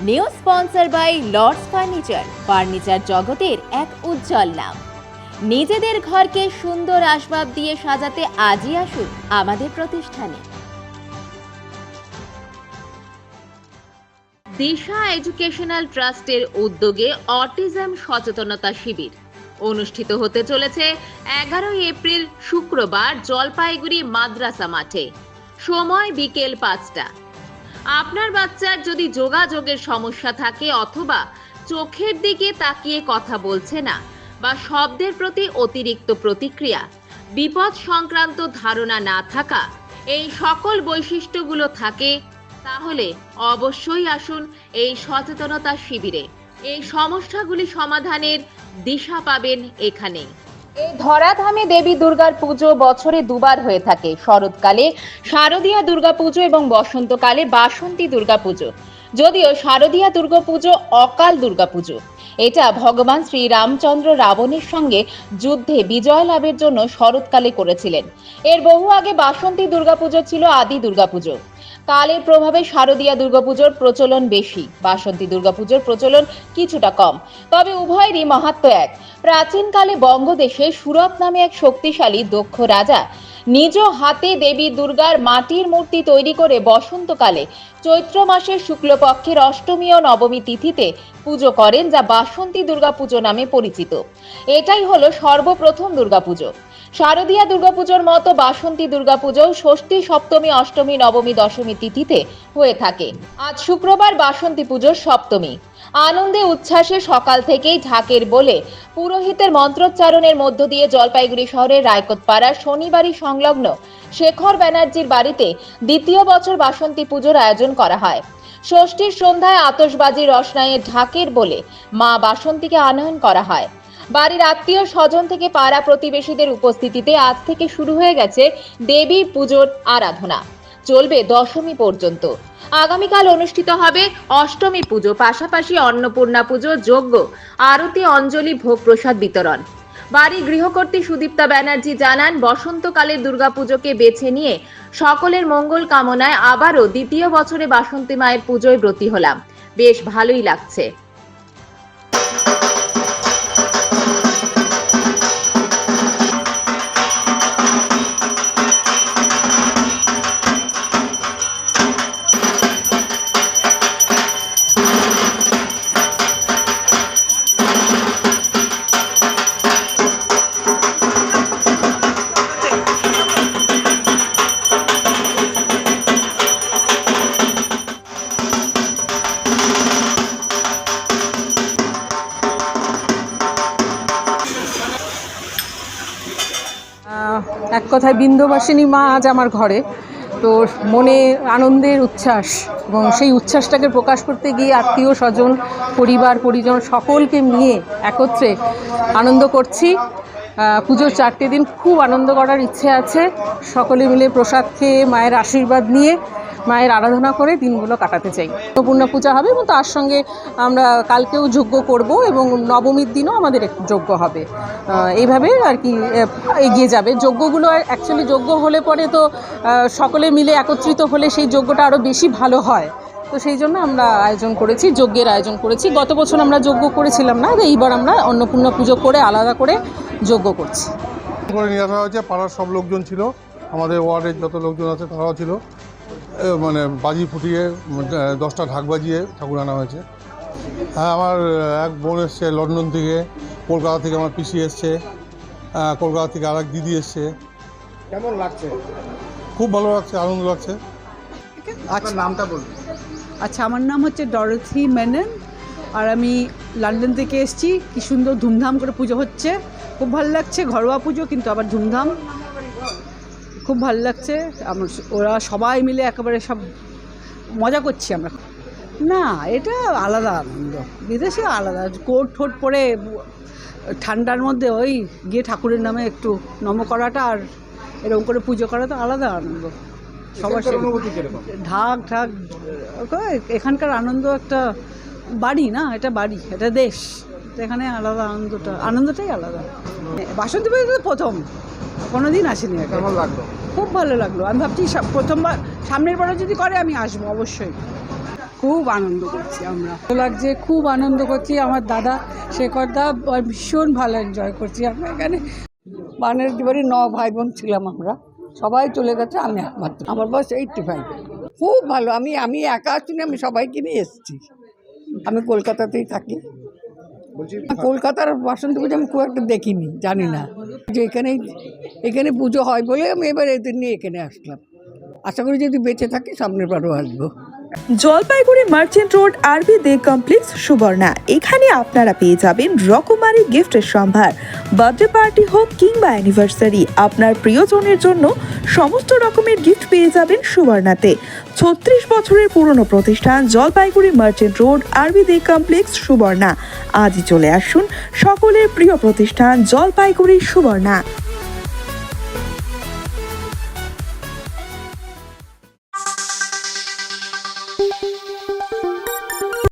New sponsor by Lords furniture জগতের এক উজ্জ্বল নাম। নিজেদের ঘরকে সুন্দর আসবাব দিয়ে সাজাতে আজই আসুন আমাদের প্রতিষ্ঠানে। দিশা এডুকেশনাল ট্রাস্টের উদ্যোগে অটিজম সচেতনতা শিবির অনুষ্ঠিত হতে চলেছে 11 এপ্রিল শুক্রবার জলপাইগুড়ি মাদ্রাসা মাঠে। সময় বিকেল 5টা। আপনার বাচ্চার যদি যোগাযোগের সমস্যা থাকে অথবা চোখের দিকে তাকিয়ে কথা বলছে না বা শব্দের প্রতি অতিরিক্ত প্রতিক্রিয়া, বিপদ সংক্রান্ত ধারণা না থাকা, এই সকল বৈশিষ্ট্যগুলো থাকে, তাহলে অবশ্যই আসুন এই সচেতনতা শিবিরে। এই সমস্যাগুলি সমাধানের দিশা পাবেন এখানে। এই ধরাধামে দেবী দুর্গার পুজো বছরে দুবার হয়ে থাকে। শরৎকালে শারদীয়া দুর্গাপুজো এবং বসন্তকালে বাসন্তী দুর্গাপুজো। যদিও শারদীয়া দুর্গাপুজো অকাল দুর্গাপুজো। এটা ভগবান শ্রীরামচন্দ্র রাবণের সঙ্গে যুদ্ধে বিজয় লাভের জন্য শরৎকালে করেছিলেন। এর বহু আগে বাসন্তী দুর্গাপুজো ছিল আদি দুর্গাপুজো। কালের প্রভাবে শারদীয়া দুর্গাপুজোর প্রচলন বেশি, বাসন্তী দুর্গাপুজোর প্রচলন কিছুটা কম। তবে উভয়েরই মাহাত্ম্য এক। প্রাচীনকালে বঙ্গদেশে সুরত নামে এক শক্তিশালী দক্ষ রাজা নিজ হাতে দেবী দুর্গার মাটির মূর্তি তৈরি করে বসন্তকালে চৈত্র মাসের শুক্লপক্ষের অষ্টমী ও নবমী তিথিতে পুজো করেন, যা বাসন্তী দুর্গাপুজো নামে পরিচিত। এটাই হলো সর্বপ্রথম দুর্গাপুজো। শারদীয়া দুর্গাপুজোর মতো বাসন্তী দুর্গাপুজো ষষ্ঠী, সপ্তমী, অষ্টমী, নবমী, দশমী তিথিতে হয়ে থাকে। আজ শুক্রবার বাসন্তী পুজোর সপ্তমী। আনন্দে উচ্ছ্বাসে সকাল থেকেই ঢাকের বলে পুরোহিতের মন্ত্রোচ্চারণের মধ্য দিয়ে জলপাইগুড়ি শহরের রায়কোটপাড়ার শনিবারই সংলগ্ন শেখর ব্যানার্জির বাড়িতে দ্বিতীয় বছর বাসন্তী পুজোর আয়োজন করা হয়। ষষ্ঠীর সন্ধ্যায় আতশবাজি রসনায়ে ঢাকের বলে মা বাসন্তীকে আনয়ন করা হয়। বাড়ির আত্মীয় স্বজন থেকে পাড়া প্রতিবেশীদের উপস্থিতিতে আজ থেকে শুরু হয়ে গেছে দেবী পুজোর আরাধনা। চলবে দশমী পর্যন্ত। আগামীকাল অনুষ্ঠিত হবে অষ্টমী পুজো, পাশাপাশি অন্নপূর্ণা পুজো, যজ্ঞ, আরতি, অঞ্জলি, ভোগ প্রসাদ বিতরণ। বাড়ির গৃহকর্ত্রী সুদীপ্তা ব্যানার্জি জানান, বসন্তকালের দুর্গাপুজোকে বেছে নিয়ে সকলের মঙ্গল কামনায় আবারও দ্বিতীয় বছরে বাসন্তী মায়ের পুজোয় ব্রতী হলাম। বেশ ভালোই লাগছে। এক কথায় বিন্ধ্যবাসিনী মা আজ আমার ঘরে। তো মনে আনন্দের উচ্ছ্বাস, এবং সেই উচ্ছ্বাসটাকে প্রকাশ করতে গিয়ে আত্মীয় স্বজন, পরিবার পরিজন সকলকে নিয়ে একত্রে আনন্দ করছি। পুজোর 4টে দিন খুব আনন্দ করার ইচ্ছে আছে। সকলে মিলে প্রসাদ খেয়ে মায়ের আশীর্বাদ নিয়ে মায়ের আরাধনা করে দিনগুলো কাটাতে চাই। অন্নপূর্ণা পূজা হবে এবং তার সঙ্গে আমরা কালকেও যজ্ঞ করব এবং নবমীর দিনও আমাদের যজ্ঞ হবে। এইভাবে আর কি এগিয়ে যাবে যজ্ঞগুলো। অ্যাকচুয়ালি যজ্ঞ হলে পরে তো সকলে মিলে একত্রিত হলে সেই যজ্ঞটা আরও বেশি ভালো হয়। তো সেই জন্য আমরা আয়োজন করেছি, যজ্ঞের আয়োজন করেছি। গত বছর আমরা যজ্ঞ করেছিলাম না, এইবার আমরা অন্নপূর্ণা পুজো করে আলাদা করে যজ্ঞ করছি। করে নিয়ে আসা হয়েছে, পাড়ার সব লোকজন ছিল, আমাদের ওয়ার্ডের যত লোকজন আছে তারাও ছিল। মানে বাজি ফুটিয়ে 10টা ঢাক বাজিয়ে ঠাকুর আনা হয়েছে। হ্যাঁ, আমার এক বোন এসছে লন্ডন থেকে, কলকাতা থেকে আমার পিসি এসছে, কলকাতা থেকে আর এক দিদি এসছে। কেমন লাগছে? খুব ভালো লাগছে, আনন্দ লাগছে। আপনার নামটা বলুন। আচ্ছা, আমার নাম হচ্ছে ডরথি মেনন, আর আমি লন্ডন থেকে এসেছি। কি সুন্দর ধুমধাম করে পুজো হচ্ছে, খুব ভালো লাগছে। ঘরোয়া পুজো কিন্তু আবার ধুমধাম, খুব ভালো লাগছে। আমার ওরা সবাই মিলে একেবারে সব মজা করছি আমরা। না, এটা আলাদা আনন্দ, বিদেশে আলাদা। কোট ঠোঁট পরে ঠান্ডার মধ্যে ওই গিয়ে ঠাকুরের নামে একটু নম করাটা আর এরকম করে পুজো করাটা আলাদা আনন্দ। সবার ঢাক ঢাক, এখানকার আনন্দ একটা বাড়ি না, এটা বাড়ি, এটা দেশ। এখানে আলাদা আনন্দটাই আলাদা। বাসন্তী পুজো প্রথম, কোনোদিন আসেনি। কেমন লাগলো? খুব ভালো লাগলো। আমি ভাবছি প্রথমবার, সামনের বারও যদি করে আমি আসবো অবশ্যই। খুব আনন্দ করছি আমরা। ভালো লাগছে, খুব আনন্দ করছি। আমার দাদা শেখর দা ভীষণ ভালো এনজয় করছি আমরা এখানে। বানের জীবনে 9 ভাই বোন ছিলাম আমরা, সবাই চলে গেছে, আমি একমাত্র। আমার বয়স 85। খুব ভালো। আমি একা আছি না, আমি সবাইকে নিয়ে এসেছি। আমি কলকাতাতেই থাকি। বলছি কলকাতার বাসন্তী পুজো আমি খুব একটা দেখিনি, জানি না। যে এখানে পুজো হয় বলে আমি এবার এদের নিয়ে এখানে আসলাম। আশা করি যদি বেঁচে থাকি সামনের বারও আসবো। জলপাইগুড়ি মার্চেন্ট রোড আরবি দে কমপ্লেক্স সুবর্ণা। এখানে আপনারা পেয়ে যাবেন রকমারি গিফটের সম্ভার। বার্থডে পার্টি হোক কিংবা অ্যানিভার্সারি, আপনার প্রিয়জনের জন্য সমস্ত রকমের গিফট পেয়ে যাবেন সুবর্ণাতে। 36 বছরের পুরনো প্রতিষ্ঠান জলপাইগুড়ি মার্চেন্ট রোড আরবি দে কমপ্লেক্স সুবর্ণা। আজই চলে আসুন সকলের প্রিয় প্রতিষ্ঠান জলপাইগুড়ি সুবর্ণা।